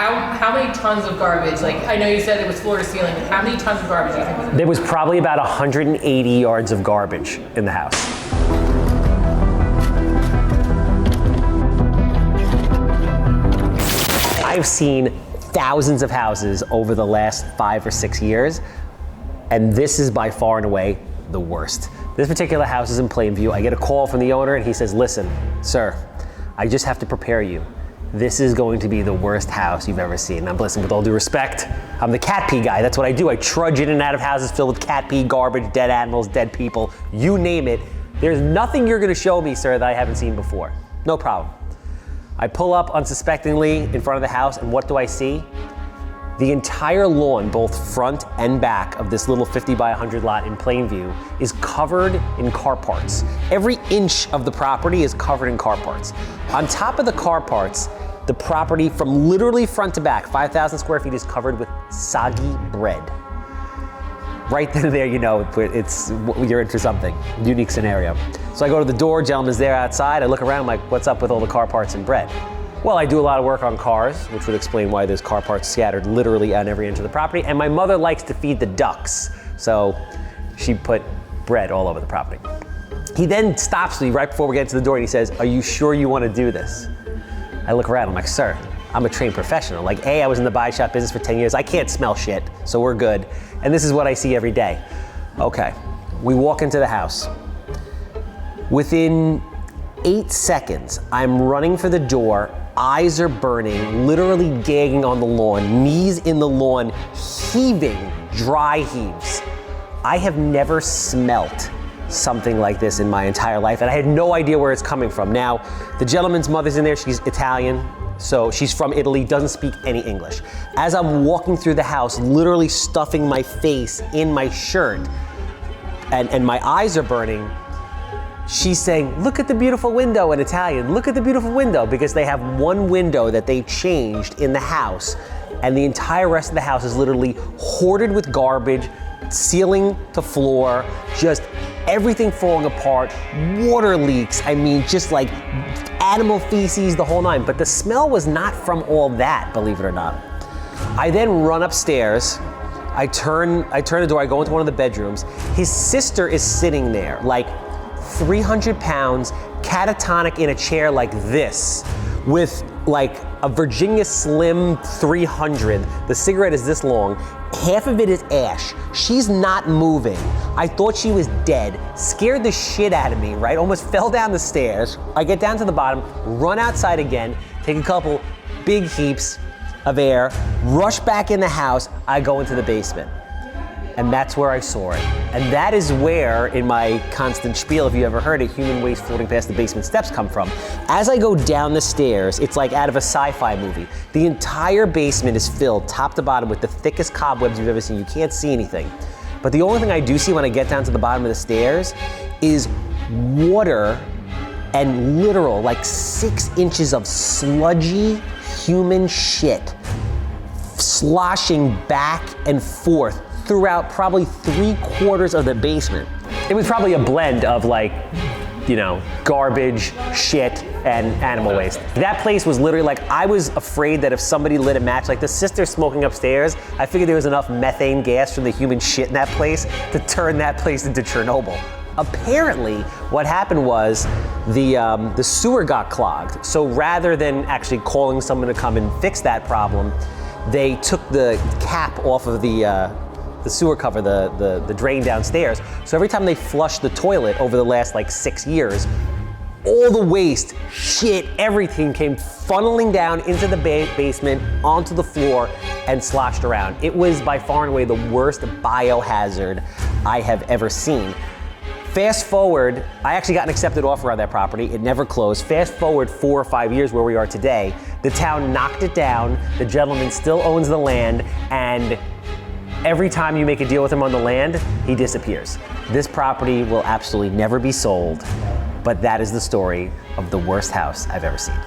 How many tons of garbage? Like, I know you said it was floor to ceiling, but how many tons of garbage do you think was in There was probably about 180 yards of garbage in the house. I've seen thousands of houses over the last 5 or 6 years, and this is by far and away the worst. This particular house is in Plainview. I get a call from the owner and he says, listen, sir, I just have to prepare you. This is going to be the worst house you've ever seen. I'm listening with all due respect. I'm the cat pee guy. That's what I do. I trudge in and out of houses filled with cat pee, garbage, dead animals, dead people, you name it. There's nothing you're gonna show me, sir, that I haven't seen before. No problem. I pull up unsuspectingly in front of the house, and what do I see? The entire lawn, both front and back of this little 50 by 100 lot in Plainview, is covered in car parts. Every inch of the property is covered in car parts. On top of the car parts, the property from literally front to back, 5,000 square feet, is covered with soggy bread. Right then and there, you know, you're into something, unique scenario. So I go to the door, gentleman's there outside, I look around, I'm like, what's up with all the car parts and bread? Well, I do a lot of work on cars, which would explain why there's car parts scattered literally on every inch of the property, and my mother likes to feed the ducks, so she put bread all over the property. He then stops me right before we get to the door and he says, are you sure you want to do this? I look around, I'm like, sir, I'm a trained professional. Like, A, I was in the body shop business for 10 years, I can't smell shit, so we're good. And this is what I see every day. Okay, we walk into the house. Within 8 seconds, I'm running for the door, eyes are burning, literally gagging on the lawn, knees in the lawn, heaving, dry heaves. I have never smelt something like this in my entire life, and I had no idea where it's coming from. Now, the gentleman's mother's in there, she's Italian, so she's from Italy, doesn't speak any English. As I'm walking through the house, literally stuffing my face in my shirt, and my eyes are burning, she's saying, look at the beautiful window in Italian, look at the beautiful window, because they have one window that they changed in the house, and the entire rest of the house is literally hoarded with garbage, ceiling to floor, just everything falling apart, water leaks, I mean, just like animal feces, the whole nine. But the smell was not from all that, believe it or not. I then run upstairs, I turn the door, I go into one of the bedrooms. His sister is sitting there, like 300 pounds, catatonic in a chair like this, with like a Virginia Slim 300. The cigarette is this long. Half of it is ash. She's not moving. I thought she was dead. Scared the shit out of me, right? Almost fell down the stairs. I get down to the bottom, run outside again, take a couple big heaps of air, rush back in the house. I go into the basement. And that's where I saw it. And that is where, in my constant spiel, if you ever heard it, human waste floating past the basement steps come from. As I go down the stairs, it's like out of a sci-fi movie. The entire basement is filled top to bottom with the thickest cobwebs you've ever seen. You can't see anything. But the only thing I do see when I get down to the bottom of the stairs is water and literal, like 6 inches of sludgy human shit sloshing back and forth throughout probably 3/4 of the basement. It was probably a blend of, like, you know, garbage, shit, and animal waste. That place was literally like, I was afraid that if somebody lit a match, like the sister smoking upstairs, I figured there was enough methane gas from the human shit in that place to turn that place into Chernobyl. Apparently, what happened was the sewer got clogged. So rather than actually calling someone to come and fix that problem, they took the cap off of the sewer cover, the drain downstairs. So every time they flushed the toilet over the last like 6 years, all the waste, shit, everything came funneling down into the basement, onto the floor, and sloshed around. It was by far and away the worst biohazard I have ever seen. Fast forward, I actually got an accepted offer on that property. It never closed. Fast forward 4 or 5 years where we are today. The town knocked it down. The gentleman still owns the land, and every time you make a deal with him on the land, he disappears. This property will absolutely never be sold, but that is the story of the worst house I've ever seen.